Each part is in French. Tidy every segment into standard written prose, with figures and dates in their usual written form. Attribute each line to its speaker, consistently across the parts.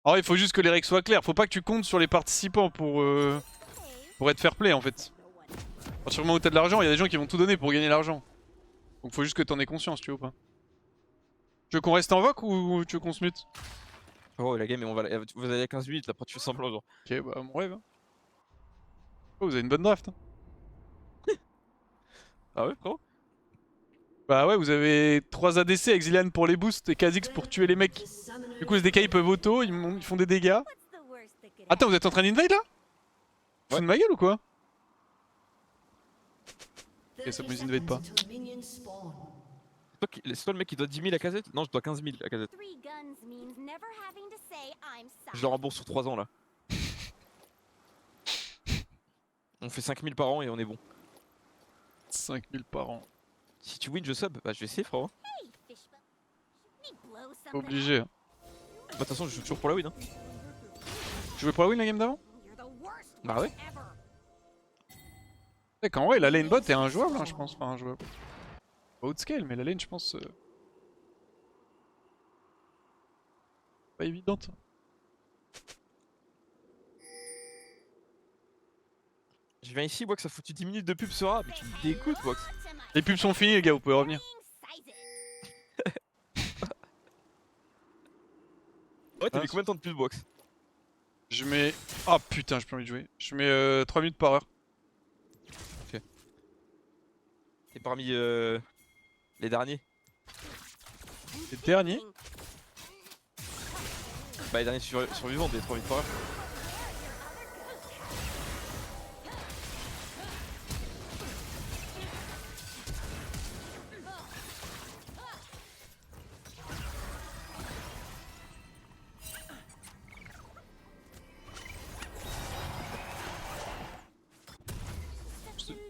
Speaker 1: Alors il faut juste que les règles soient claires, faut pas que tu comptes sur les participants pour être fair play en fait. À partir du moment où t'as de l'argent, il y a des gens qui vont tout donner pour gagner l'argent. Donc faut juste que t'en aies conscience, tu vois ou pas. Tu veux qu'on reste en voc ou tu veux qu'on se mute?
Speaker 2: Oh la game, vous allez à 15 minutes, là, après tu fais semblant genre.
Speaker 1: Ok, bah mon rêve. Hein. Oh, vous avez une bonne draft. Hein.
Speaker 2: Ah ouais, frérot?
Speaker 1: Bah ouais, vous avez 3 ADC, Exilian pour les boosts et Kha'Zix pour tuer les mecs. Du coup, les DK ils peuvent auto, ils font des dégâts. Attends, vous êtes en train d'invade là? Vous
Speaker 2: Ouais.
Speaker 1: foutez de ma gueule ou quoi? Ok, ça me invade pas.
Speaker 2: C'est toi le mec qui doit 10 000 à casette? Non, je dois 15 000 à casette. Je le rembourse sur 3 ans là. On fait 5 000 par an et on est bon.
Speaker 1: 5000 par an.
Speaker 2: Si tu win, je sub. Bah, je vais essayer, frérot.
Speaker 1: Obligé. Hein.
Speaker 2: Bah, de toute façon, je joue toujours pour la win. Hein.
Speaker 1: Tu jouais pour la win la game d'avant?
Speaker 2: Bah, ouais.
Speaker 1: C'est qu'en vrai, la lane bot est injouable, hein, je pense. Enfin, injouable. Pas outscale, mais la lane, je pense. Pas évidente.
Speaker 2: Je viens ici, Box, ça foutu 10 minutes de pub sera. Mais tu me dégoûtes, Box.
Speaker 1: Les pubs sont finies, les gars, vous pouvez revenir.
Speaker 2: Ouais, t'as
Speaker 1: Ah,
Speaker 2: mis combien de temps de pub, Box?
Speaker 1: je mets. Ah putain, j'ai plus envie de jouer. Je mets 3 minutes par heure.
Speaker 2: Ok. Et parmi les derniers?
Speaker 1: Les derniers?
Speaker 2: Bah, les derniers survivants des 3 minutes par heure.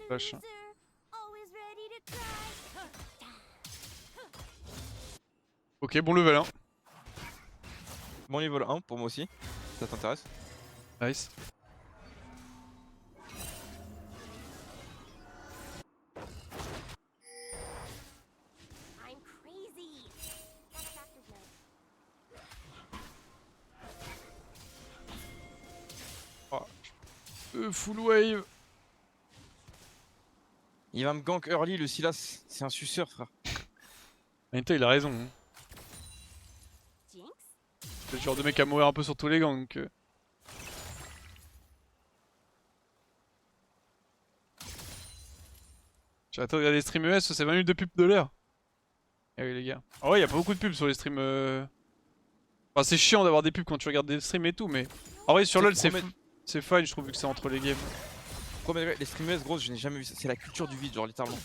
Speaker 1: Flash. Ok, bon level 1.
Speaker 2: Bon niveau 1 pour moi aussi. Ça t'intéresse?
Speaker 1: Nice. Oh. Full wave.
Speaker 2: Il va me gank early, le Silas. C'est un suceur, frère.
Speaker 1: Anita, il a raison. Hein. C'est le genre de mec à mourir un peu sur tous les gangs. Donc, J'attends de regarder les streams ES, c'est 20 minutes de pub de l'heure. Eh oui les gars. Ah ouais, y a pas beaucoup de pubs sur les streams. Enfin, c'est chiant d'avoir des pubs quand tu regardes des streams et tout, mais. En vrai, sur LoL, c'est fine, je trouve, vu que c'est entre les games.
Speaker 2: Les streamers, gros, je n'ai jamais vu ça. C'est la culture du vide, genre littéralement.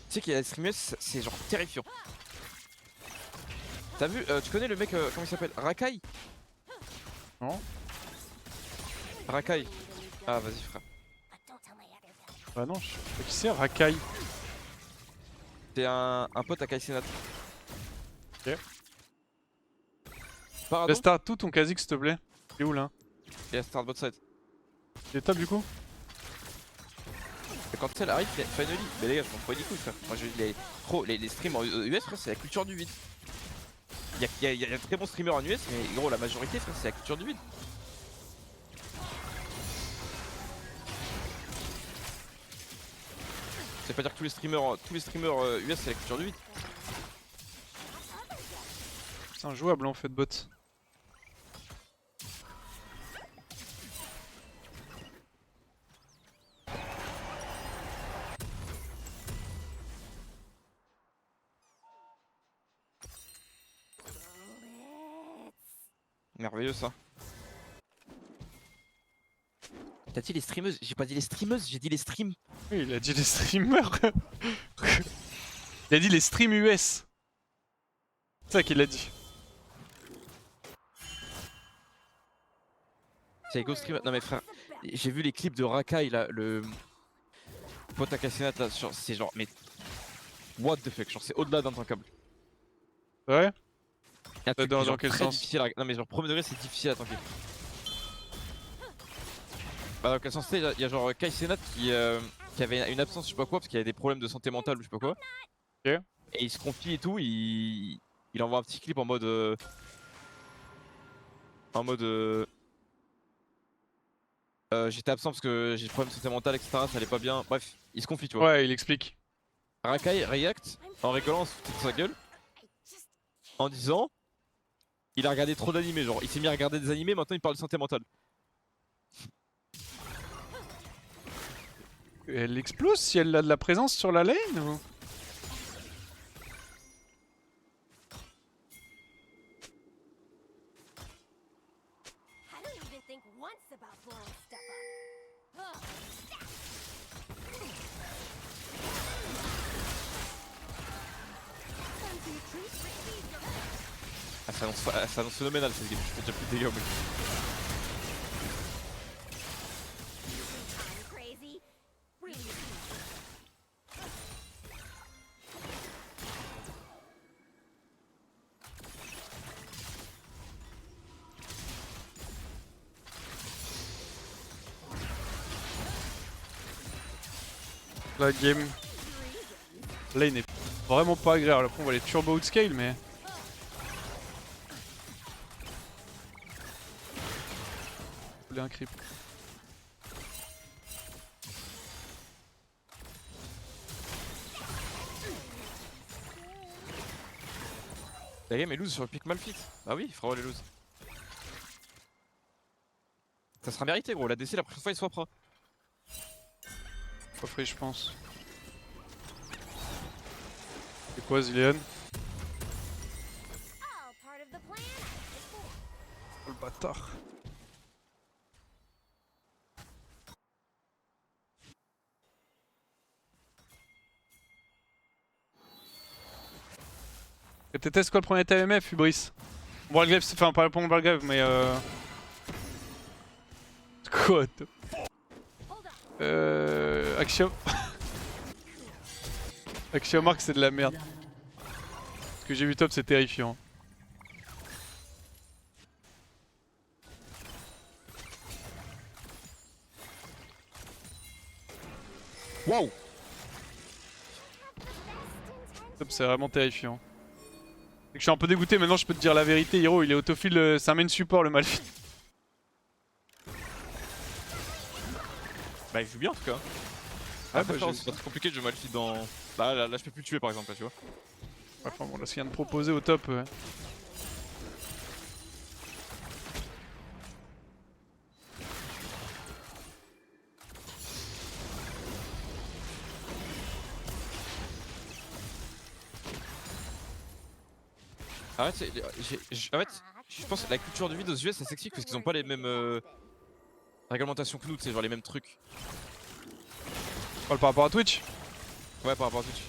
Speaker 2: Tu sais qu'il y a des streamers, c'est genre terrifiant. T'as vu, tu connais le mec, comment il s'appelle? Rakai?
Speaker 1: Non?
Speaker 2: Rakai. Ah, vas-y, frère.
Speaker 1: Bah non, je sais pas qui c'est, Rakai.
Speaker 2: T'es un pote à Kaisenat.
Speaker 1: Ok.
Speaker 2: Pardon?
Speaker 1: Laisse start tout ton Kha'Zix s'il te plaît. Il est où là?
Speaker 2: Et à start bot side.
Speaker 1: Il est top du coup?
Speaker 2: Et quand elle arrive, finally. Mais les gars, je m'en fous les couilles, frère. Moi, les streams en US, frère, c'est la culture du vide. Il y a de très bons streamers en US, mais gros, la majorité, frère, c'est la culture du vide. Ça veut pas dire que tous les streamers US, c'est la culture du vide.
Speaker 1: C'est injouable en fait, bot.
Speaker 2: Merveilleux, ça. T'as dit les streameuses? J'ai pas dit les streameuses, j'ai dit les streams.
Speaker 1: Oui, il a dit les streamers. Il a dit les streams US. C'est ça qu'il a dit.
Speaker 2: C'est Go Streamer. Non mais frère, j'ai vu les clips de Rakai là, le pote à Cassinat là, c'est genre, mais what the fuck, genre c'est au-delà d'intankable.
Speaker 1: Ouais?
Speaker 2: Dans
Speaker 1: Quel sens?
Speaker 2: Non mais genre premier degré c'est difficile à tanker. Bah dans quel sens c'est, il y a genre Kai Cenat qui avait une absence je sais pas quoi parce qu'il avait des problèmes de santé mentale ou je sais pas quoi.
Speaker 1: Ok.
Speaker 2: Et il se confie et tout, il il envoie un petit clip en mode. En mode. J'étais absent parce que j'ai des problèmes de santé mentale, etc. Ça allait pas bien. Bref, il se confie, tu vois.
Speaker 1: Ouais, il explique.
Speaker 2: Rakai react en rigolant, en se foutant de sa gueule, en disant il a regardé trop d'animés, genre il s'est mis à regarder des animés, maintenant il parle de santé mentale.
Speaker 1: Elle explose si elle a de la présence sur la lane ou...
Speaker 3: I don't even think once about blowing stuff up. Ugh. Fancy a treat for Caesar.
Speaker 2: Elle s'annonce phénoménale cette game, je fais déjà plus de dégâts mais...
Speaker 3: I'm crazy. Really.
Speaker 1: La game lane est vraiment pas agréable. Après on va les turbo outscale mais... Je voulais un creep.
Speaker 2: La game est loose sur le pick Malphite. Ah oui, frérot elle est loose. Ça sera mérité gros, la DC la prochaine fois il soit pro.
Speaker 1: Pas free je pense. C'est quoi Zilean?
Speaker 3: All part of the plan.
Speaker 1: Oh le bâtard. Et t'étais quoi le premier TMF, Hubris? Wargrave, enfin pas pour Wargrave, mais Quoi Axiom. Axiomark c'est de la merde. Ce que j'ai vu top c'est terrifiant.
Speaker 2: Waouh.
Speaker 1: Top c'est vraiment terrifiant. C'est que je suis un peu dégoûté, maintenant je peux te dire la vérité, Hiro il est autofile, c'est un main support le Malphite.
Speaker 2: Bah il joue bien en tout cas.
Speaker 1: Ah,
Speaker 2: Après,
Speaker 1: bah,
Speaker 2: c'est pas très compliqué de jouer Malphite dans... Là je peux plus le tuer par exemple là tu vois.
Speaker 1: Enfin bon là ce qu'il vient de proposer au top.
Speaker 2: En fait, je pense que la culture du vide aux US ça s'explique parce qu'ils ont pas les mêmes réglementations que nous, c'est genre les mêmes trucs.
Speaker 1: On parle par rapport à Twitch.
Speaker 2: Ouais par rapport à Twitch.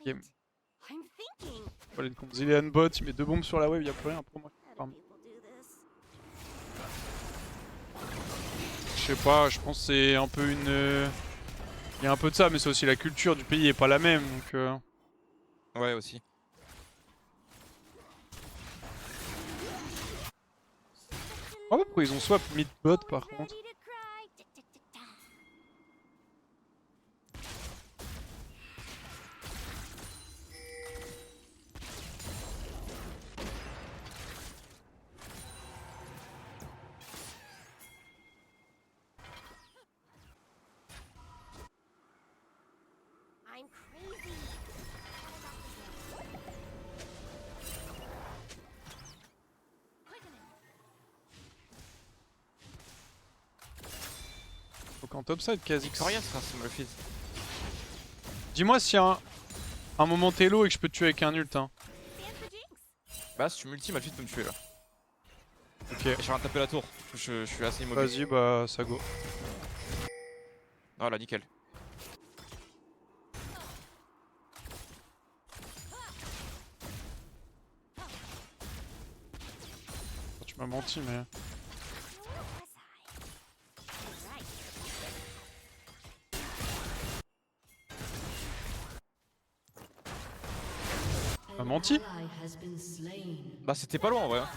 Speaker 1: Game.
Speaker 3: I'm thinking.
Speaker 1: On va aller contre Zilean bot, il met 2 bombes sur la wave, y'a plus rien pour moi.
Speaker 3: Other people do this.
Speaker 1: Je sais pas, je pense que c'est un peu une... Il y a un peu de ça, mais c'est aussi la culture du pays est pas la même, donc...
Speaker 2: Ouais aussi.
Speaker 1: Oh pourquoi ils ont swap mid-bot par contre?
Speaker 3: Ready to cry. Ta-ta-ta-ta. I'm crazy.
Speaker 1: Faut qu'en topside, Kha'Zix.
Speaker 2: C'est rien ça, c'est Malphite.
Speaker 1: Dis-moi s'il y a un moment télo et que je peux te tuer avec un ult, hein.
Speaker 3: Stand for jinx.
Speaker 2: Bah si tu multi, Malphite peut me tuer là.
Speaker 1: Ok,
Speaker 2: Et je vais taper la tour, je suis assez immobile.
Speaker 1: vas-y, bah ça go.
Speaker 2: Voilà, nickel.
Speaker 1: Tu m'as menti, mais...
Speaker 3: Where was I? Right.
Speaker 1: Tu m'as menti?
Speaker 2: Bah c'était pas loin en vrai. Hein.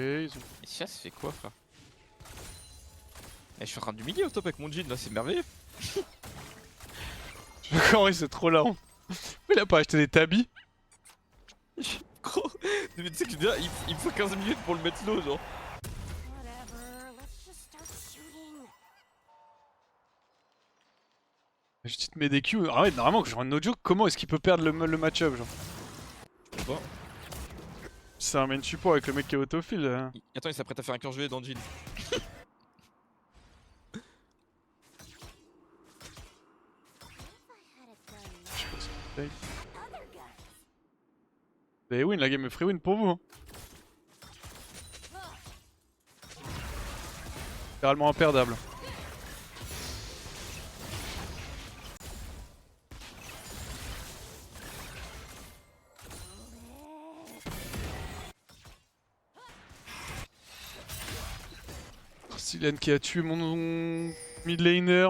Speaker 1: ils ont...
Speaker 2: Et ça fait quoi, frère? Eh, je suis en train d'humilier au top avec mon jean là, c'est merveilleux.
Speaker 1: Encore, c'est trop lent. Il a pas acheté des tabis.
Speaker 2: Gros, mais tu sais que déjà, il me faut 15 minutes pour le mettre low, genre.
Speaker 3: Whatever. Let's just start shooting.
Speaker 1: Je te mets des Q. Ah ouais, normalement, que genre no joke, comment est-ce qu'il peut perdre le match-up, genre?
Speaker 2: Je sais pas.
Speaker 1: C'est un main support avec le mec qui est autofile.
Speaker 2: Attends, il s'apprête à faire un cœur gelé dans le jean.
Speaker 3: If I had a gun,
Speaker 1: Je sais pas ce qu'il fait.
Speaker 3: other guns.
Speaker 1: Et win, la game est free win pour vous. Hein. Littéralement imperdable. Sylian qui a tué mon mid laner.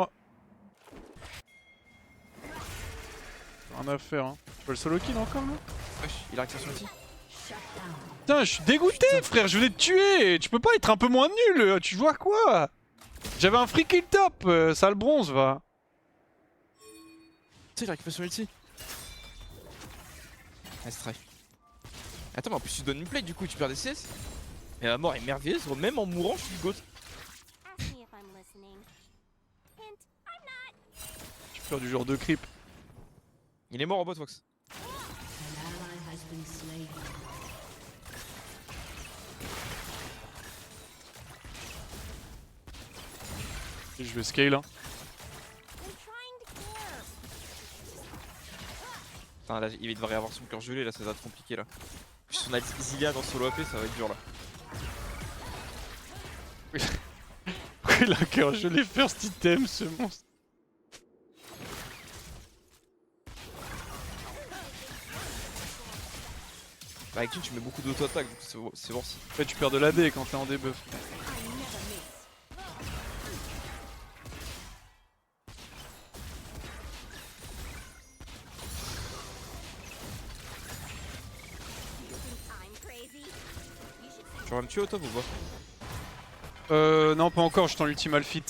Speaker 1: Rien à faire. Hein. Tu vois le solo kill encore là?
Speaker 2: Wesh, il a réaction aussi.
Speaker 1: Putain, je suis dégoûté, frère, je venais te tuer. Tu peux pas être un peu moins nul. Tu joues à quoi? J'avais un free kill top. Sale bronze, va.
Speaker 2: Tu sais, il a récupéré son ulti. Nice try. Attends, mais en plus, tu donnes une play, du coup, tu perds des CS. Et la mort est merveilleuse, gros. Même en mourant, je suis goat.
Speaker 3: Ask me if I'm listening. Hint, I'm not.
Speaker 1: Je peux faire du genre de creep.
Speaker 2: Il est mort en bot, Fox.
Speaker 1: Et je vais scale. Hein.
Speaker 3: I'm trying to care.
Speaker 2: Putain, là, il devrait avoir son cœur gelé, là, ça va être compliqué, là. En plus, on a Zilia dans solo AP, ça va être dur, là.
Speaker 1: Pourquoi il a un cœur gelé first item, ce monstre?
Speaker 2: Bah, avec Jhin, tu mets beaucoup d'auto-attaque, donc c'est bon si.
Speaker 1: Ouais, tu perds de l'AD quand t'es en debuff.
Speaker 3: I never miss. You think I'm crazy? You should
Speaker 2: Tu vas me tuer au top ou pas?
Speaker 1: Non, pas encore, je t'en ultime fit.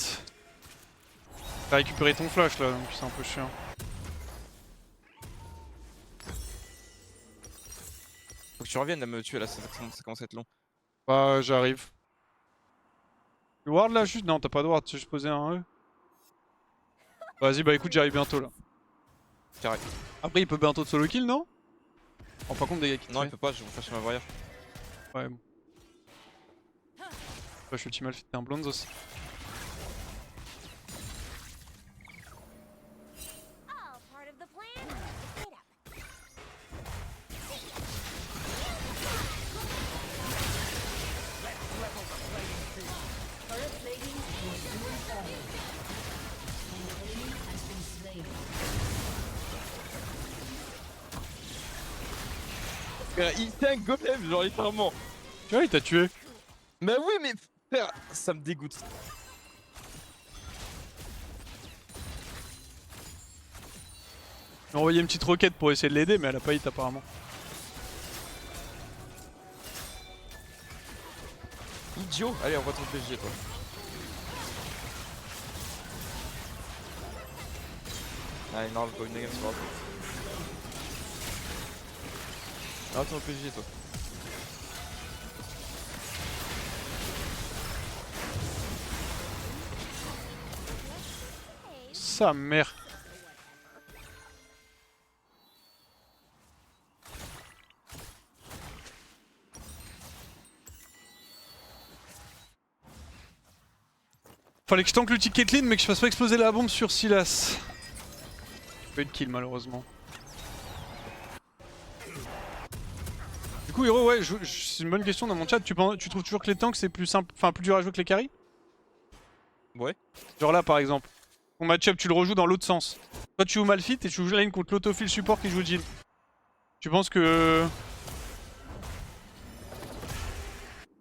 Speaker 1: T'as récupéré ton flash là, donc c'est un peu chiant.
Speaker 2: Faut que tu reviennes à me tuer là, ça commence à être long.
Speaker 1: Bah, j'arrive. Tu ward là juste? Non, t'as pas de ward, tu sais juste poser un E. Vas-y, bah écoute, j'arrive bientôt là.
Speaker 2: Carré.
Speaker 1: Après, il peut bientôt te solo kill, non? En par contre, des gars qui te
Speaker 2: Non, il
Speaker 1: fait.
Speaker 2: peut pas, je vais vous faire sur ma barrière.
Speaker 1: Ouais, bon. Flash ultime fit, t'es un blonde aussi.
Speaker 3: all part of the plan. Wait up.
Speaker 2: Il était un golem, genre littéralement.
Speaker 1: Tu vois, il t'a tué.
Speaker 2: Mais oui, mais frère, ça me dégoûte.
Speaker 1: J'ai envoyé une petite roquette pour essayer de l'aider, mais elle a pas hit apparemment.
Speaker 2: Idiot. Allez, on va ton PSG, toi. Allez, non, go une game, c'est pas grave. Ah, ton PSG, toi.
Speaker 1: Sa mère. Fallait que je tank l'ulti Caitlyn mais que je fasse pas exploser la bombe sur Sylas. Pas eu de kill malheureusement. Du coup Hero, ouais, c'est une bonne question dans mon chat. Tu trouves toujours que les tanks c'est plus simple, enfin plus dur à jouer que les carries?
Speaker 2: Ouais.
Speaker 1: Genre là par exemple, ton match-up tu le rejoues dans l'autre sens. Toi tu joues Malphite et tu joues lane contre l'autofil support qui joue Jhin. Tu penses que...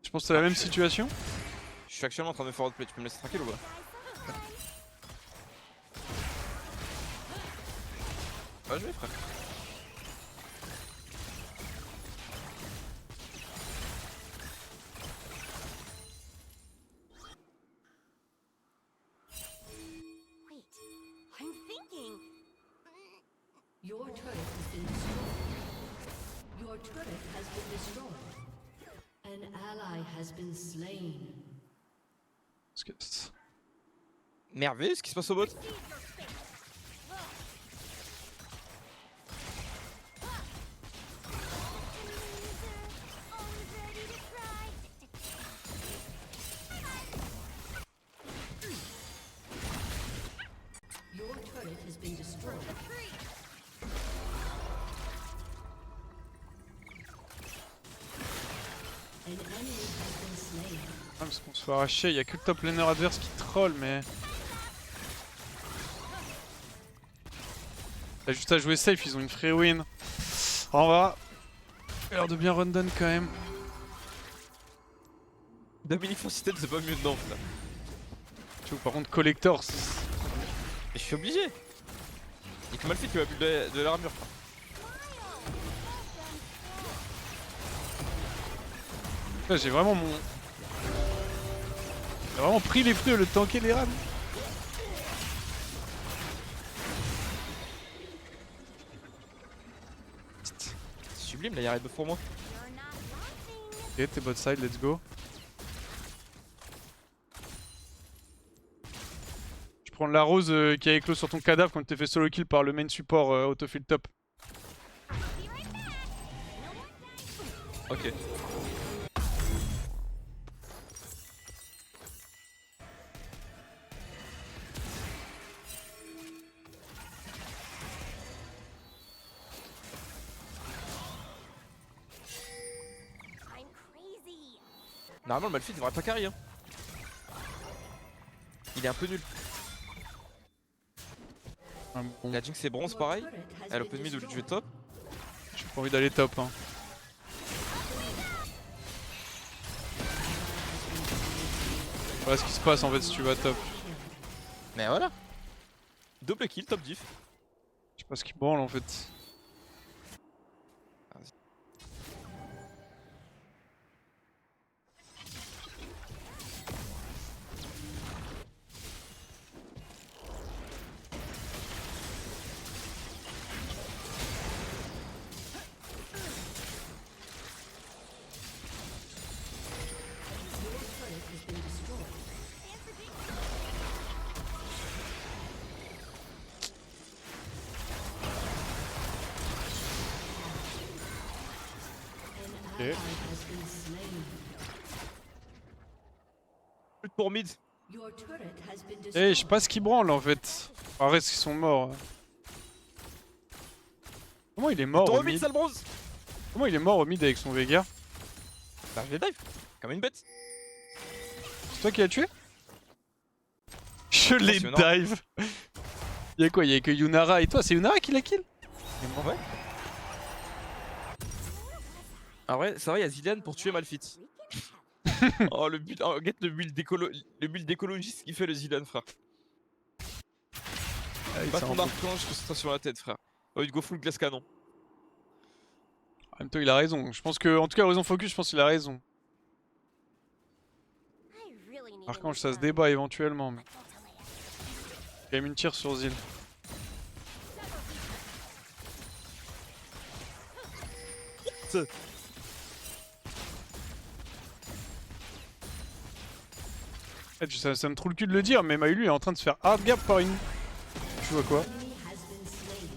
Speaker 1: Tu penses que c'est la même situation?
Speaker 2: Je suis actuellement en train de me forward play, tu peux me laisser tranquille ou pas? Ouais, je vais, frère.
Speaker 4: turret has been destroyed. An ally has been slain.
Speaker 1: Parce que...
Speaker 2: Merveilleux ce qui se passe au bot.
Speaker 4: Your turret has been destroyed. An enemy has been slain.
Speaker 1: Ah, parce qu'on se fait arracher, il y a que le top laner adverse qui troll, mais... T'as juste à jouer safe, ils ont une free win. On va. L'air de bien run down quand même.
Speaker 2: Dominique Fonsitaine c'est pas mieux dedans là.
Speaker 1: Tu vois, par contre, Collector,
Speaker 2: Mais je suis obligé. Il que Malphite qui m'a bu de l'armure.
Speaker 1: là j'ai vraiment mon... J'ai vraiment pris les fruits le tanker les rames.
Speaker 2: C'est sublime là, il arrête de pour moi.
Speaker 1: Ok, t'es bot side, let's go. Je prends la rose qui a éclos sur ton cadavre quand t'es fait solo kill par le main support autofill top.
Speaker 2: Ok.
Speaker 3: I'm crazy.
Speaker 2: Normalement le Malphite devrait pas carry hein. Il est un peu nul.
Speaker 1: Ah, bon,
Speaker 2: La Jinx c'est bronze pareil.
Speaker 4: Turret has
Speaker 2: Elle
Speaker 4: been
Speaker 2: open mid ou le jeu
Speaker 4: destroyed.
Speaker 2: top.
Speaker 1: j'ai pas envie d'aller top. Hein. Voilà ce qui se passe en fait si tu vas top.
Speaker 2: Mais voilà. Double kill, top diff.
Speaker 1: Je sais pas ce qui branle en fait.
Speaker 4: Turret has been destroyed. An ally has been slain.
Speaker 2: Plus pour mid.
Speaker 4: Your turret has been
Speaker 1: Eh,
Speaker 4: destroyed.
Speaker 1: je sais pas ce qui branle en fait. Arrête, ils sont morts. Comment il est mort
Speaker 2: Ton
Speaker 1: au
Speaker 2: mid
Speaker 1: mid?
Speaker 2: sale bronze.
Speaker 1: Comment il est mort au mid avec son Veigar?
Speaker 2: Bah je vais dive. Comme une bête.
Speaker 1: C'est toi qui l'as tué? Je l'ai
Speaker 2: Impressionnant.
Speaker 1: dive. Y'a quoi? Y'a que Yunara et toi? C'est Yunara qui l'a kill?
Speaker 2: Ouais. En vrai, ça va, y'a Zilean pour tuer Malphite. Oh le build, oh, get le build d'écologiste qui fait le Zilean frère. Pas ton archange que ce sera sur la tête frère. Oh il go full glace canon.
Speaker 1: En même temps, il a raison. Je pense que, en tout cas, Horizon Focus, je pense qu'il a raison.
Speaker 3: I really need a
Speaker 1: Archange,
Speaker 3: new
Speaker 1: ça se
Speaker 3: gun.
Speaker 1: débat éventuellement. Mais...
Speaker 3: I thought I had-
Speaker 1: Il y a quand même une tire sur Zil. En fait, ça me trouve le cul de le dire, mais Maïlu est en train de se faire hard gap par une. Tu vois quoi?
Speaker 4: Enemy has been slain.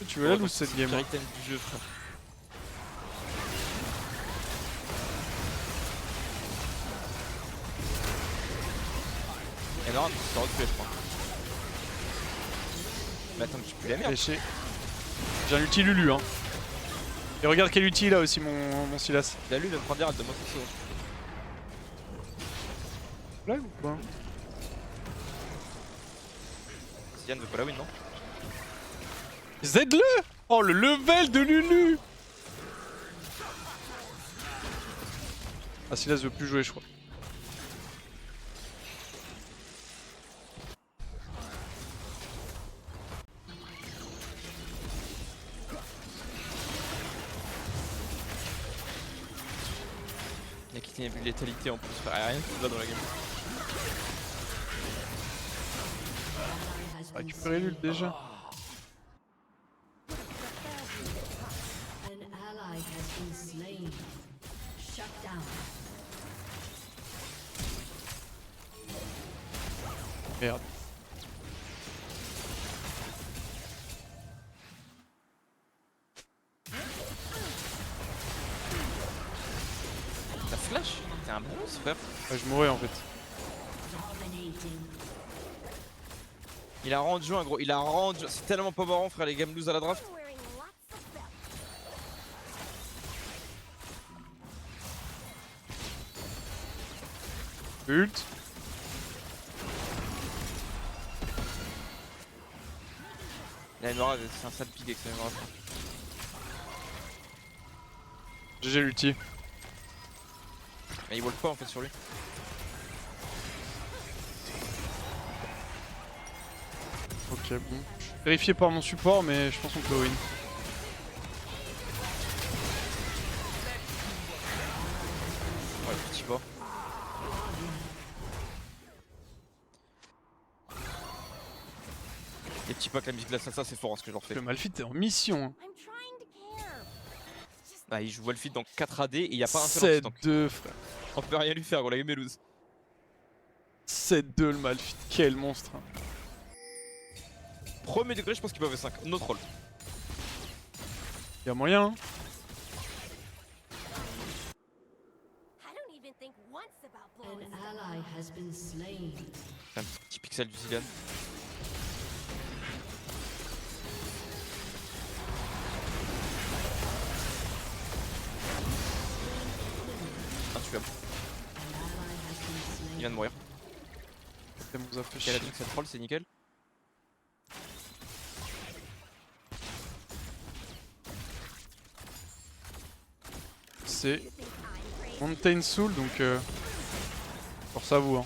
Speaker 1: Tu veux la lose cette game?
Speaker 2: Pire item du jeu frère. Et non, c'est hors de je crois. Mais attends, mais tu peux la merde.
Speaker 1: Léché. J'ai un ulti Lulu, hein. Et regarde quel ulti là aussi, mon Silas.
Speaker 2: La lune elle prend direct de moi c'est ça.
Speaker 1: Là ou quoi?
Speaker 2: Zilean veut pas la win non?
Speaker 1: Z-le! Oh, le level de Lulu! Ah, Silas veut plus jouer, je crois.
Speaker 2: Il a quitté une létalité en plus frère, y'a rien qui va dans la game.
Speaker 4: been
Speaker 1: Récupérer l'ult
Speaker 4: slain.
Speaker 1: déjà.
Speaker 4: An ally has been slain. Shut down.
Speaker 1: Merde.
Speaker 2: La flash? T'es un bronze, frère.
Speaker 1: Ouais, je mourrais en fait.
Speaker 4: Dominating.
Speaker 2: Il a rendu un gros. Il a rendu. C'est tellement pas marrant, frère, les games lose à la draft.
Speaker 3: You're wearing lots of belts.
Speaker 1: Ult.
Speaker 2: La Nora, c'est un sale pick avec sa Nora.
Speaker 1: GG l'ulti.
Speaker 2: Mais il wall pas en fait sur lui.
Speaker 1: Ok, bon. Vérifié par mon support, mais je pense qu'on peut win.
Speaker 2: Ouais, petit pas. Les petits packs, la musique de la salsa, c'est fort hein, ce que je leur fais.
Speaker 1: Le Malphite est en mission. Hein.
Speaker 3: I'm trying to care. It's just
Speaker 2: Bah, il joue Wallfit dans 4 AD et il y a pas un seul anti-tank.
Speaker 1: 7-2 frère.
Speaker 2: On peut rien lui faire, gros, la game est lose.
Speaker 1: 7-2 le Malphite, quel monstre. Hein.
Speaker 2: Premier degré, je pense qu'il peut avoir 5. No troll.
Speaker 1: Y'a moyen hein.
Speaker 3: I don't even think once about
Speaker 4: An
Speaker 3: blowing stuff
Speaker 4: ally has been slain.
Speaker 2: Un petit pixel du Zillian. Intuable.
Speaker 4: An ally has been
Speaker 2: Il
Speaker 4: slain.
Speaker 2: vient de mourir.
Speaker 1: Ça nous a fait
Speaker 2: Quel a
Speaker 1: chier.
Speaker 2: dit que ça troll, c'est nickel.
Speaker 1: C'est
Speaker 3: You think I'm crazy?
Speaker 1: Mountain Soul, donc force à vous. Hein.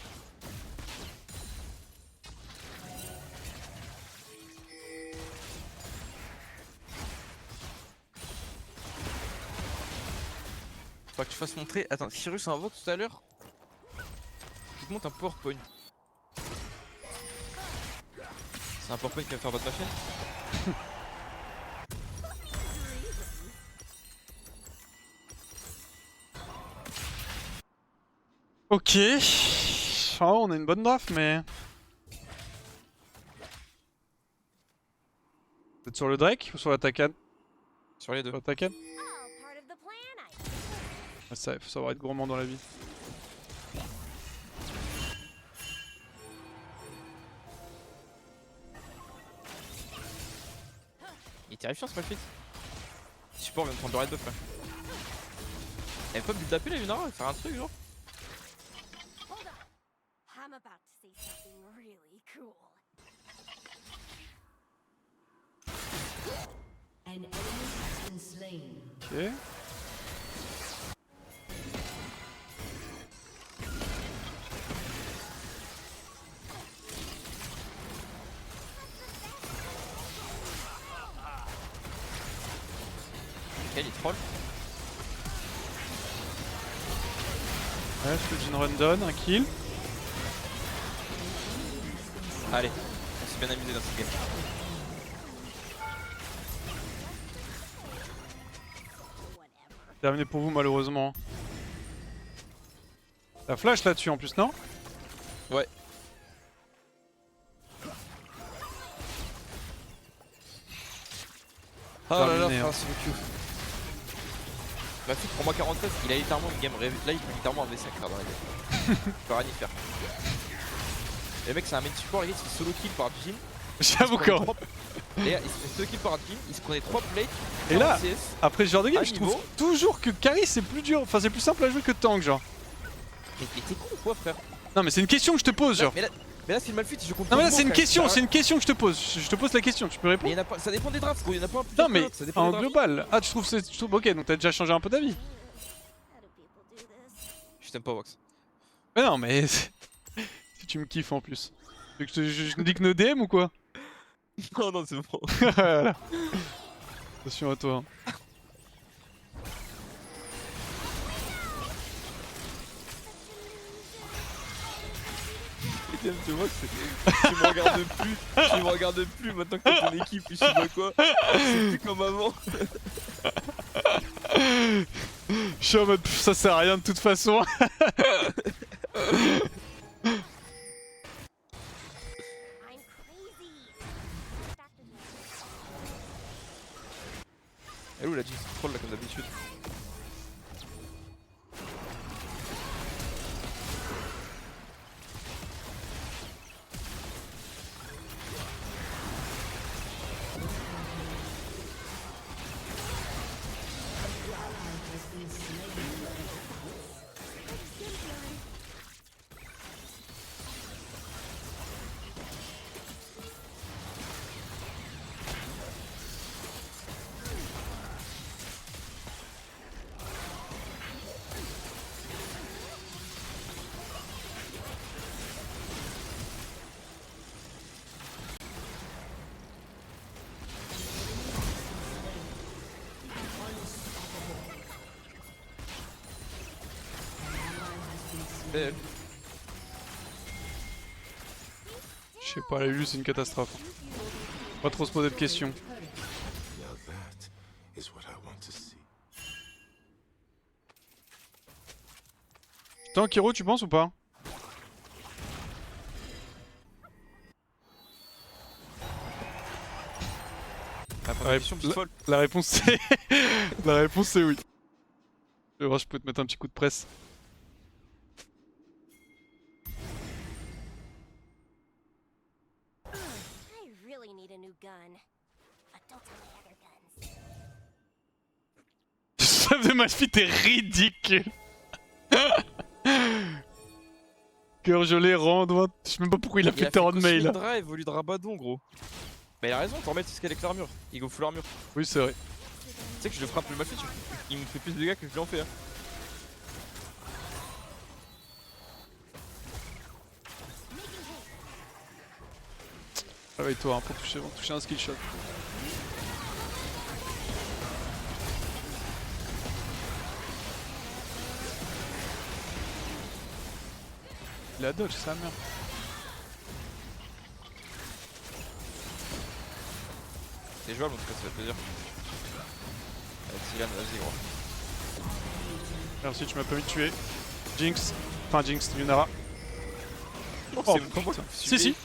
Speaker 2: Faut que tu fasses montrer. Attends, Cyrus invoque tout à l'heure. Tu te montes un PowerPoint. C'est un PowerPoint qui va faire votre machine.
Speaker 1: Ok. Ah, on a une bonne draft, mais. Vous êtes sur le Drake ou sur la Takan?
Speaker 2: Sur les deux.
Speaker 1: Sur la Takan?
Speaker 3: All part of the plan, I
Speaker 1: Ouais, ça, il faut savoir être gourmand dans la vie.
Speaker 2: Il est terrifiant ce Malphite. Support vient de prendre le red buff là. Elle peut build up la Lunara, faire un truc genre.
Speaker 3: hold on. I'm about to say something really cool.
Speaker 4: An enemy has been slain.
Speaker 1: Ok.
Speaker 2: Ok, il troll.
Speaker 1: Ouais, je fais une run down, un kill.
Speaker 2: Allez, on s'est bien amusé dans cette game.
Speaker 3: Whatever.
Speaker 1: Terminé pour vous, malheureusement. La flash là-dessus en plus, non?
Speaker 2: Ouais. Oh là là,
Speaker 1: Terminé,
Speaker 2: frère,
Speaker 1: hein.
Speaker 2: c'est le Q. Malphite, prends-moi 43, il a littéralement une game rêve. Là, il peut littéralement un V5 là dans la game. Il peut rien y faire. Et le mec, c'est un main support, les gars, il se fait solo kill par Adjin.
Speaker 1: J'avoue quand.
Speaker 2: Les gars, il se fait solo kill par Adjin, il se prenait 3 plates.
Speaker 1: Et là,
Speaker 2: 40 CS.
Speaker 1: après ce genre de game,
Speaker 2: à
Speaker 1: je trouve
Speaker 2: niveau.
Speaker 1: toujours que carry c'est plus dur. Enfin, c'est plus simple à jouer que tank, genre.
Speaker 2: Mais t'es con ou quoi, frère?
Speaker 1: Non, mais c'est une question que je te pose, genre.
Speaker 2: Mais là, c'est le Malphite, je compte.
Speaker 1: Non, mais là, c'est une question, c'est une question que je te pose. Je te pose la question, tu peux
Speaker 2: Mais
Speaker 1: répondre?
Speaker 2: y en a pas, ça dépend des drafts, gros, y en a pas un plus.
Speaker 1: Non, mais
Speaker 2: ça dépend
Speaker 1: en
Speaker 2: des drafts.
Speaker 1: global. Ah, tu trouves c'est. Ok, donc t'as déjà changé un peu d'avis.
Speaker 3: How do people do this?
Speaker 2: Je t'aime pas, Vox.
Speaker 1: Mais non, mais. Si tu me kiffes en plus. Tu veux que je dis que no DM ou quoi?
Speaker 2: Non, non, c'est bon.
Speaker 1: Voilà. Attention à toi. Hein.
Speaker 2: Putain, tu vois, tu me regardes plus, tu me regardes plus maintenant que t'as ton équipe, je sais pas quoi. C'est plus comme avant.
Speaker 1: Je suis en mode pff, ça sert à rien de toute façon.
Speaker 3: I'm crazy.
Speaker 2: Elle est où la Jinx troll là comme d'habitude?
Speaker 1: Je sais pas, la Lulu c'est une catastrophe. Pas trop se poser de questions.
Speaker 5: Now that is what I want to see.
Speaker 1: Tant Kiro, tu penses ou pas? La réponse c'est... La réponse c'est oui. Je peux te mettre un petit coup de presse.
Speaker 3: I really need a new gun. But don't tell my other guns.
Speaker 1: Le stuff de Malphite est ridicule. Cœur gelé, rendre. Je sais même pas pourquoi il a fait Terran de mail.
Speaker 2: Drive au lieu de Rabadon, gros. Mais il a raison, t'en remets ce qu'elle avec l'armure. Il go full armure.
Speaker 1: Oui, c'est vrai.
Speaker 2: Tu sais que je le frappe le Malphite, il me fait plus de dégâts que je lui en fais. Hein.
Speaker 1: Réveille-toi hein, pour toucher un skill shot. Il a dodge, sa mère.
Speaker 2: C'est jouable en tout cas, ça fait plaisir. Allez, Silan, vas-y gros.
Speaker 1: Merci, tu m'as permis de tuer. Jinx. Enfin, Jinx, Yunara.
Speaker 2: Oh,
Speaker 1: Oh,
Speaker 2: c'est pas moi qui
Speaker 1: Si, si.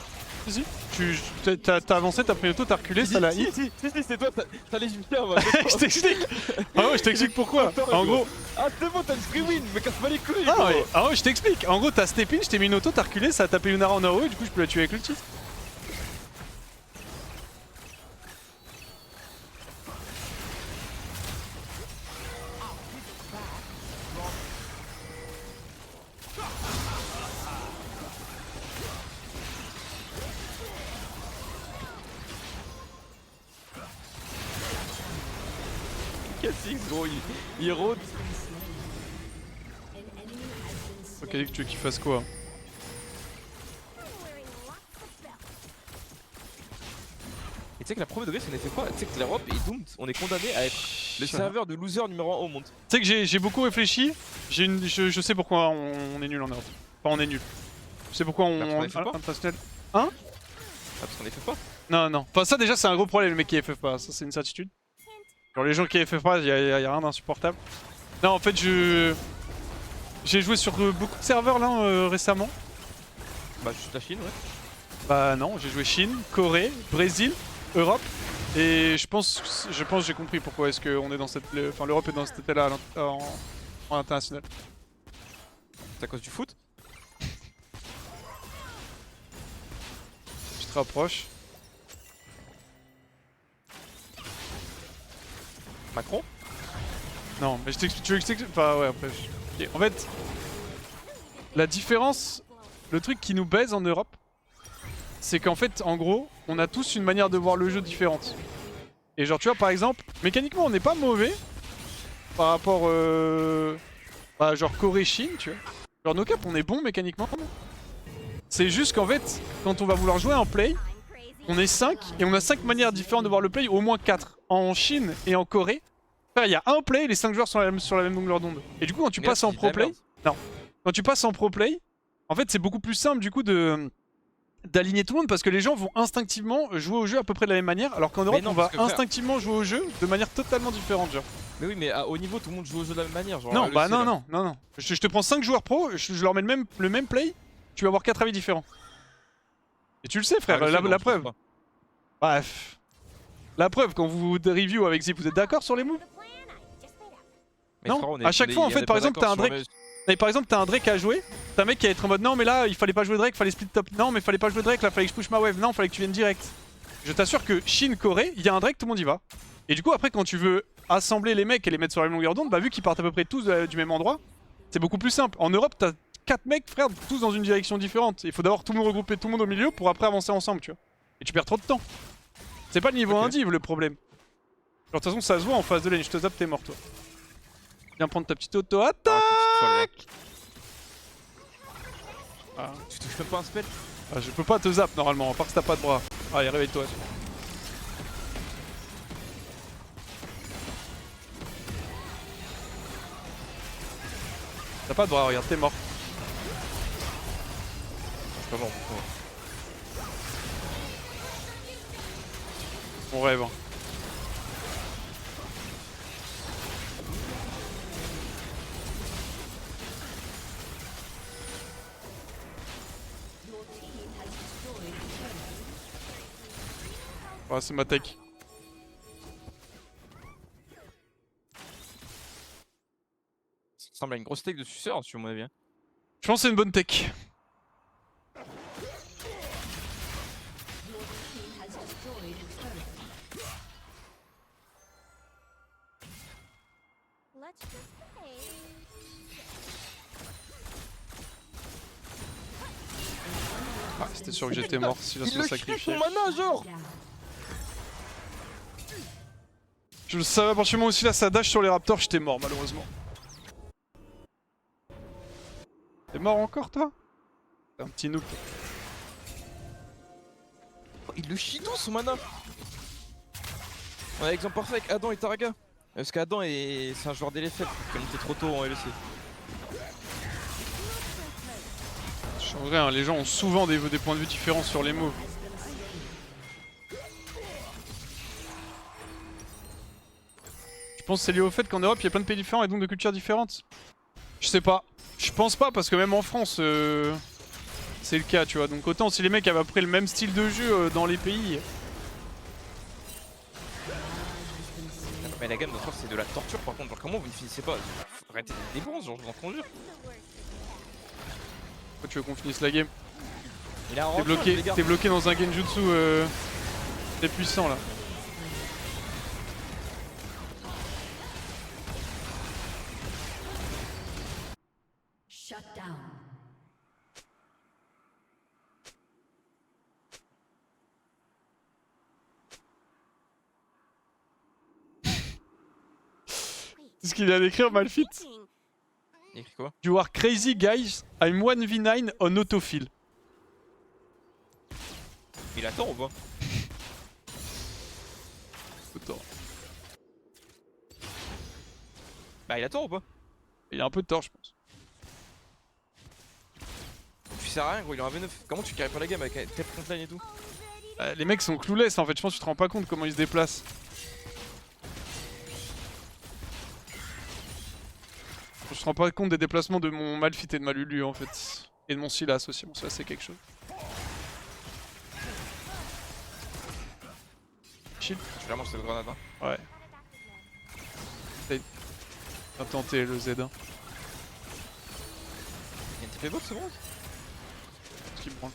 Speaker 1: Si, si. T'as avancé, t'as pris auto, t'as reculé, ça l'a hit.
Speaker 2: Si, c'est toi, t'as les Jupiter, moi.
Speaker 1: Je t'explique. Ah ouais, je t'explique pourquoi. En gros.
Speaker 2: Ah, c'est bon, t'as le free win, mais casse pas les couilles.
Speaker 1: Ah
Speaker 2: gros.
Speaker 1: ouais, ah ouais, je t'explique. En gros, t'as step in, je t'ai mis une auto, t'as reculé, ça a tapé Yunara en AOE, et du coup, je peux la tuer avec l'ulti.
Speaker 2: Cassix, gros, il rôde.
Speaker 1: Ok, tu veux qu'il fasse quoi?
Speaker 3: Wearing lots of belts.
Speaker 2: Et tu sais que la première degré, c'est qu'on fait quoi? Tu sais que l'Europe et Doomed, on est condamné à être le serveur de loser numéro 1 au monde.
Speaker 1: Tu sais que j'ai beaucoup réfléchi, je sais pourquoi on est nul en Europe. Enfin, on est nul. Je sais pourquoi
Speaker 2: Parce qu'on est fait pas.
Speaker 1: international.
Speaker 2: Ah, parce qu'on est fait pas.
Speaker 1: Non, non. Enfin, ça déjà, c'est un gros problème, les mecs qui FF pas. Ça, c'est une certitude. Genre, les gens qui FF pas, y a rien d'insupportable. Non, en fait, j'ai joué sur beaucoup de serveurs là récemment.
Speaker 2: Bah, juste la Chine, ouais.
Speaker 1: Bah, non, j'ai joué Chine, Corée, Brésil, Europe. Et je pense que j'ai compris pourquoi est-ce qu'on est dans cette. Enfin, l'Europe est dans cet état-là en international.
Speaker 2: C'est à cause du foot.
Speaker 1: Tu te rapproches.
Speaker 2: Macron.
Speaker 1: Non, mais je t'explique. Tu veux que je t'explique? Enfin, ouais, après. Ok. En fait, la différence, le truc qui nous baise en Europe, c'est qu'en fait, en gros, on a tous une manière de voir le jeu différente. Et genre, tu vois, par exemple, mécaniquement, on n'est pas mauvais par rapport. Bah, genre Corée-Chine, tu vois. Genre, nos caps, on est bon mécaniquement. C'est juste qu'en fait, quand on va vouloir jouer en play,
Speaker 3: I'm crazy.
Speaker 1: on est 5 et on a 5 manières différentes de voir le play, au moins 4. En Chine et en Corée, il y a un play, les 5 joueurs sont sur la même longueur d'onde. Et du coup, quand tu passes en pro play, quand tu passes en pro play, en fait, c'est beaucoup plus simple du coup de d'aligner tout le monde parce que les gens vont instinctivement jouer au jeu à peu près de la même manière, alors qu'en Europe
Speaker 2: non,
Speaker 1: on va
Speaker 2: parce que, frère-
Speaker 1: instinctivement jouer au jeu de manière totalement différente, genre.
Speaker 2: Mais oui, mais à haut niveau, tout le monde joue au jeu de la même manière. Genre,
Speaker 1: Non,
Speaker 2: LEC,
Speaker 1: bah non,
Speaker 2: là.
Speaker 1: non, non, non. Je te prends 5 joueurs pro, je leur mets le même play, tu vas avoir 4 avis différents. Et tu le sais, frère,
Speaker 2: Ah, LEC, non,
Speaker 1: la
Speaker 2: je pense
Speaker 1: preuve.
Speaker 2: pas.
Speaker 1: Bref. La preuve, quand vous review avec Zip, vous êtes d'accord sur les moves?
Speaker 3: The plan I just made up.
Speaker 2: Mais
Speaker 1: Non,
Speaker 2: frérot, on est-
Speaker 1: à chaque
Speaker 2: on est-
Speaker 1: fois, en
Speaker 2: on
Speaker 1: fait,
Speaker 2: est
Speaker 1: par
Speaker 2: pas
Speaker 1: exemple,
Speaker 2: d'accord
Speaker 1: t'as un
Speaker 2: sur
Speaker 1: Mais par exemple, t'as un Drake à jouer, t'as un mec qui va être en mode non, mais là il fallait pas jouer Drake, fallait split top. Non, mais fallait pas jouer Drake, là fallait que je push ma wave. Non, fallait que tu viennes direct. Je t'assure que Shin, Corée, il y a un Drake, tout le monde y va. Et du coup, après, quand tu veux assembler les mecs et les mettre sur la même longueur d'onde, bah vu qu'ils partent à peu près tous du même endroit, c'est beaucoup plus simple. En Europe, t'as 4 mecs, frère, tous dans une direction différente. Il faut d'abord tout le monde regrouper tout le monde au milieu pour après avancer ensemble, tu vois. Et tu perds trop de temps. C'est pas le niveau
Speaker 2: Ok.
Speaker 1: indiv le problème. Genre, de toute façon, ça se voit en phase de lane, je te zappe, t'es mort, toi. Viens prendre ta petite auto. Attaque!
Speaker 2: Ah, petite folle,
Speaker 1: Ah.
Speaker 2: Tu touches même pas un spell?
Speaker 1: Ah, je peux pas te zap normalement, à part que t'as pas de bras. Allez, réveille-toi. T'as pas de bras, regarde, t'es mort.
Speaker 2: Je suis pas mort.
Speaker 1: On rêve. Hein. Ouais, c'est ma tech.
Speaker 2: Ça ressemble à une grosse tech de suceur, sur mon avis. Hein.
Speaker 1: Je pense que c'est une bonne tech.
Speaker 3: Let's just say.
Speaker 1: Ah, c'était sûr que j'étais mort si là se
Speaker 2: Il le
Speaker 1: sacrifié.
Speaker 2: son mana, genre!
Speaker 1: Je le savais, à partir du moment où aussi là ça dash sur les raptors, j'étais mort malheureusement. T'es mort encore toi? T'es un petit noob.
Speaker 2: Oh, il le chie tout son mana! On a l'exemple parfait avec Adam et Taraga. Parce qu'Adam c'est un joueur d'LFL qui est monté trop tôt en LEC.
Speaker 1: En vrai, hein, les gens ont souvent des points de vue différents sur les moves. Je pense que c'est lié au fait qu'en Europe il y a plein de pays différents et donc de cultures différentes. Je sais pas. Je pense pas parce que même en France c'est le cas, tu vois. Donc autant si les mecs avaient à peu près le même style de jeu dans les pays.
Speaker 2: Mais la gamme de force c'est de la torture par contre. Genre comment vous ne finissez pas? Arrêtez des bronzes, genre je vous en conjure.
Speaker 1: Pourquoi tu veux qu'on finisse la game?
Speaker 2: Il a un
Speaker 1: T'es
Speaker 2: renfort, les gars.
Speaker 1: bloqué dans un genjutsu très puissant là.
Speaker 4: Shut down.
Speaker 1: C'est ce qu'il vient d'écrire Malfit.
Speaker 2: Il écrit quoi?
Speaker 1: You are crazy guys, I'm 1v9 on autofill.
Speaker 2: Il attend ou pas?
Speaker 1: Attends.
Speaker 2: Bah il attend ou pas?
Speaker 1: Il a un peu de tort je pense.
Speaker 2: Tu sers à rien gros, il est en V9. Comment tu carries pas la game avec telle frontline et tout?
Speaker 1: Les mecs sont clueless en fait, je pense que tu te rends pas compte comment ils se déplacent. Je te rends pas compte des déplacements de mon Malfit et de ma Lulu en fait. Et de mon Sylas aussi, bon ça c'est quelque chose. Shield.
Speaker 2: Je vais lancer le grenade hein.
Speaker 1: Ouais. T'as tenté le Z1.
Speaker 2: Il y a une TP box c'est bon?
Speaker 1: Ce qui me branle.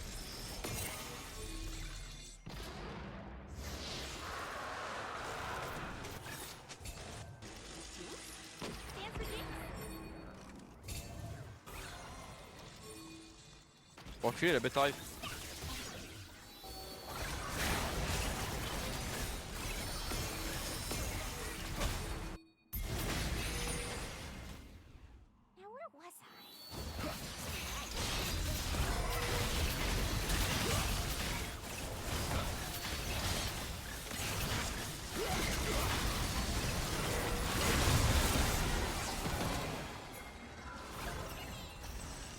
Speaker 2: Pour enculer la bête arrive.
Speaker 3: Now where was I?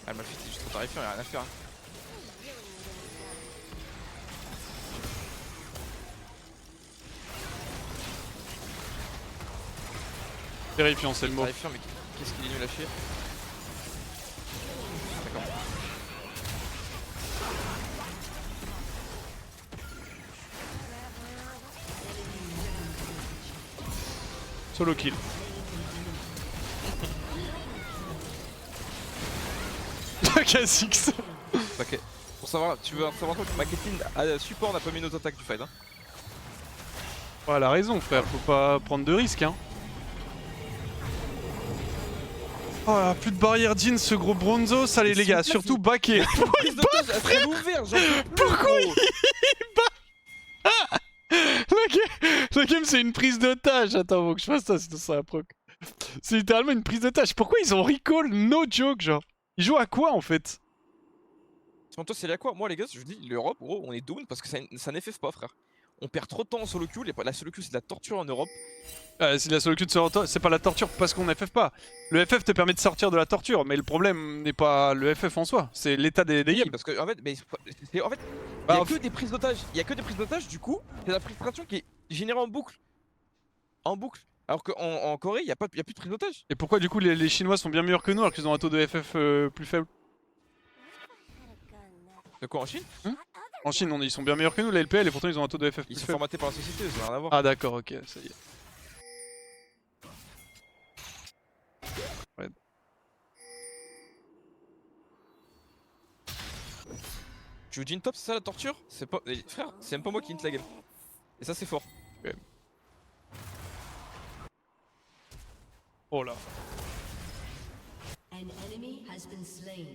Speaker 2: Ah le Malphite est juste trop terrifiant, il a rien à faire. Hein.
Speaker 1: Terrifiant, c'est le mot.
Speaker 2: Terrifiant, mais qu'est-ce qu'il est nul à chier. D'accord.
Speaker 1: Solo kill. Kha'Zix.
Speaker 2: Ok. Pour savoir, tu veux savoir quoi? Ma Caitlyn support n'a pas mis nos attaques du fight. Hein.
Speaker 1: Ouais, elle a raison, frère, faut pas prendre de risques, hein. Oh, plus de barrière Jin, ce gros bronzos. Allez, les gars, surtout backer.
Speaker 2: Prise d'otage, elle serait ouverte, j'en peux plus.
Speaker 1: Pourquoi
Speaker 2: gros.
Speaker 1: La game, c'est une prise d'otage. Attends, faut que je fasse ça, sinon ça va proc. C'est littéralement une prise d'otage. Pourquoi ils ont recall no joke, genre? Ils jouent à quoi en fait?
Speaker 2: Toi, c'est là quoi? Moi, les gars, je vous dis, l'Europe, gros, on est down parce que ça n'FF pas, frère. On perd trop de temps en solo queue. La solo queue, c'est de la torture en Europe.
Speaker 1: Si la solo queue de sortir, c'est pas la torture parce qu'on FF pas. Le FF te permet de sortir de la torture, mais le problème n'est pas le FF en soi, c'est l'état des games.
Speaker 2: Parce que, en fait, il y
Speaker 1: Bah,
Speaker 2: a que des prises d'otages. Il y a que des prises d'otages, du coup, c'est la frustration qui est générée en boucle. En boucle. Alors qu'en Corée, il n'y a plus de prise d'otages.
Speaker 1: Et pourquoi du coup les Chinois sont bien meilleurs que nous alors qu'ils ont un taux de FF plus faible?
Speaker 2: De quoi en Chine?
Speaker 1: En Chine, ils sont bien meilleurs que nous, les LPL, et pourtant ils ont un taux de FF
Speaker 2: Ils
Speaker 1: plus
Speaker 2: sont
Speaker 1: faible.
Speaker 2: formatés par la société, ça n'a rien à voir.
Speaker 1: Ah d'accord, ok, ça y est. Ouais.
Speaker 2: Tu joues Jin top, c'est ça la torture? C'est pas. Frère, c'est même pas moi qui hint la gueule. Et ça, c'est fort.
Speaker 1: Ouais. Oh là.
Speaker 4: An enemy has been slain.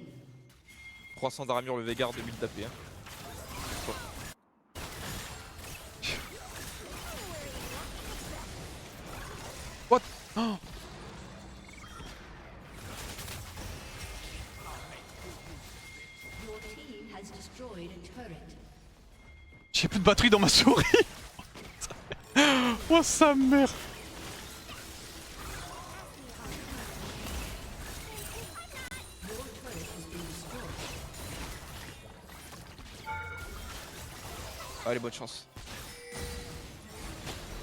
Speaker 2: 300 d'armure, le Veigar, 2000 d'AP. Hein.
Speaker 1: What? Oh.
Speaker 4: Your team has destroyed a turret.
Speaker 1: J'ai plus de batterie dans ma souris. Oh sa mère.
Speaker 4: Your turret has been destroyed.
Speaker 2: Allez, bonne chance.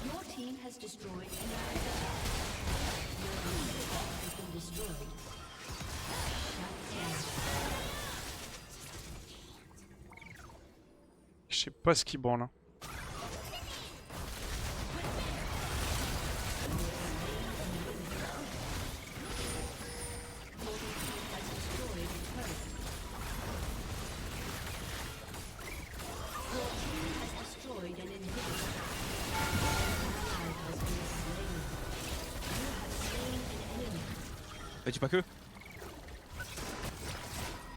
Speaker 4: Your team has destroyed an turret. Your turret has been destroyed. Shut down.
Speaker 1: Je sais pas ce qui branle. Hein.
Speaker 4: Destroyed an inhibitor. An ally has been slain. You have slain an enemy.
Speaker 2: Mais dis pas que.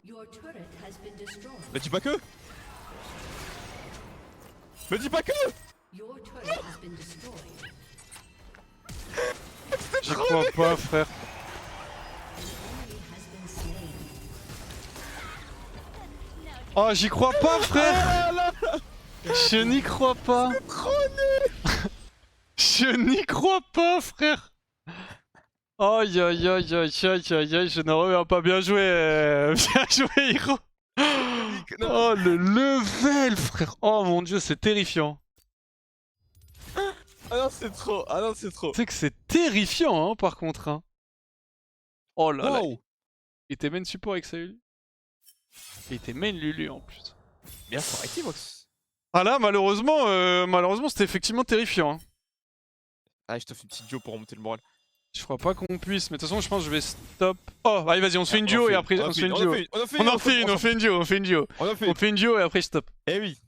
Speaker 4: Your turret has been destroyed.
Speaker 2: Mais dis pas que. Mais dis pas que.
Speaker 4: Your turret has been destroyed.
Speaker 1: J'y crois pas, frère.
Speaker 4: Enemy has been slain.
Speaker 1: Oh, j'y crois pas, frère. Je n'y crois pas. Je n'y crois pas, frère. Aïe aïe aïe aïe aïe aïe aïe, je ne reviens pas. Bien joué, bien joué, Hiro. Oh, le level, frère. Oh mon dieu, c'est terrifiant.
Speaker 2: Ah non, c'est trop. Ah non, c'est trop.
Speaker 1: Tu sais que c'est terrifiant, hein, par contre. Hein. Oh là là.
Speaker 2: Wow.
Speaker 1: Il était main support avec ça, Lulu. Il était main Lulu en plus.
Speaker 2: Bien, faut arrêter, Vox.
Speaker 1: Ah là, malheureusement, c'était effectivement terrifiant. Hein.
Speaker 2: Ah, je te fais une petite duo pour remonter le moral.
Speaker 1: Je crois pas qu'on puisse, mais de toute façon, je pense que je vais stop. Oh, allez, vas-y, on se fait une duo et après on se fait une duo. On en fait une duo.
Speaker 2: On en fait
Speaker 1: On fait une duo et après je stop.
Speaker 2: Eh oui.